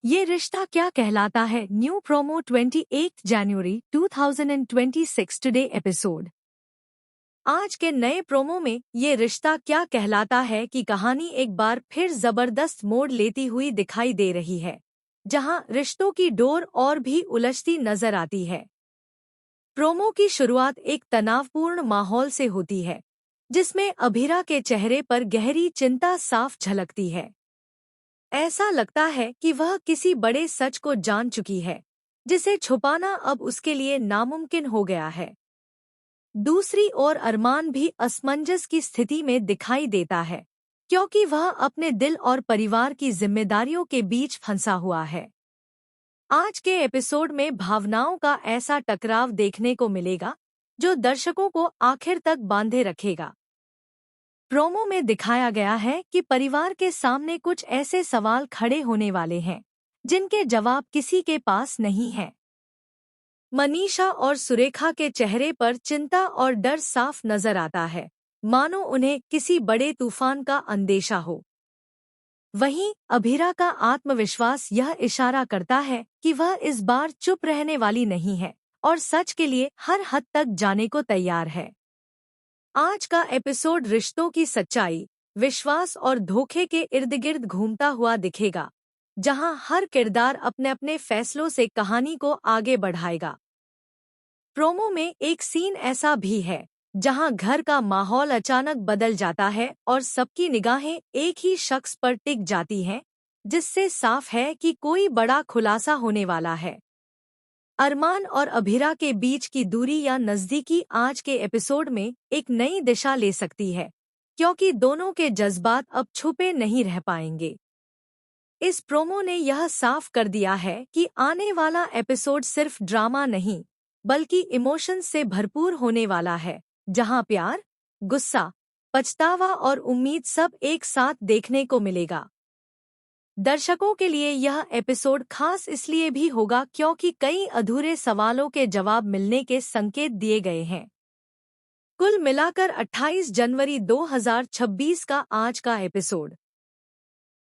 ये रिश्ता क्या कहलाता है न्यू प्रोमो 28 जनवरी 2026 टुडे एपिसोड। आज के नए प्रोमो में ये रिश्ता क्या कहलाता है कि कहानी एक बार फिर जबरदस्त मोड़ लेती हुई दिखाई दे रही है, जहां रिश्तों की डोर और भी उलझती नजर आती है। प्रोमो की शुरुआत एक तनावपूर्ण माहौल से होती है, जिसमें अभिरा के चेहरे पर गहरी चिंता साफ झलकती है। ऐसा लगता है कि वह किसी बड़े सच को जान चुकी है, जिसे छुपाना अब उसके लिए नामुमकिन हो गया है। दूसरी ओर अरमान भी असमंजस की स्थिति में दिखाई देता है, क्योंकि वह अपने दिल और परिवार की जिम्मेदारियों के बीच फंसा हुआ है। आज के एपिसोड में भावनाओं का ऐसा टकराव देखने को मिलेगा, जो दर्शकों को आखिर तक बांधे रखेगा। प्रोमो में दिखाया गया है कि परिवार के सामने कुछ ऐसे सवाल खड़े होने वाले हैं, जिनके जवाब किसी के पास नहीं है। मनीषा और सुरेखा के चेहरे पर चिंता और डर साफ नजर आता है, मानो उन्हें किसी बड़े तूफान का अंदेशा हो। वहीं अभिरा का आत्मविश्वास यह इशारा करता है कि वह इस बार चुप रहने वाली नहीं है और सच के लिए हर हद तक जाने को तैयार है। आज का एपिसोड रिश्तों की सच्चाई, विश्वास और धोखे के इर्द-गिर्द घूमता हुआ दिखेगा, जहां हर किरदार अपने अपने फैसलों से कहानी को आगे बढ़ाएगा। प्रोमो में एक सीन ऐसा भी है, जहां घर का माहौल अचानक बदल जाता है और सबकी निगाहें एक ही शख्स पर टिक जाती हैं, जिससे साफ है कि कोई बड़ा खुलासा होने वाला है। अरमान और अभिरा के बीच की दूरी या नज़दीकी आज के एपिसोड में एक नई दिशा ले सकती है, क्योंकि दोनों के जज्बात अब छुपे नहीं रह पाएंगे। इस प्रोमो ने यह साफ कर दिया है कि आने वाला एपिसोड सिर्फ ड्रामा नहीं, बल्कि इमोशंस से भरपूर होने वाला है, जहां प्यार, गुस्सा, पछतावा और उम्मीद सब एक साथ देखने को मिलेगा। दर्शकों के लिए यह एपिसोड खास इसलिए भी होगा क्योंकि कई अधूरे सवालों के जवाब मिलने के संकेत दिए गए हैं। कुल मिलाकर 28 जनवरी 2026 का आज का एपिसोड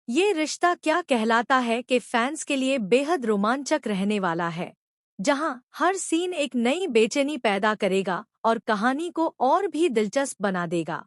ये रिश्ता क्या कहलाता है कि फैंस के लिए बेहद रोमांचक रहने वाला है, जहां हर सीन एक नई बेचैनी पैदा करेगा और कहानी को और भी दिलचस्प बना देगा।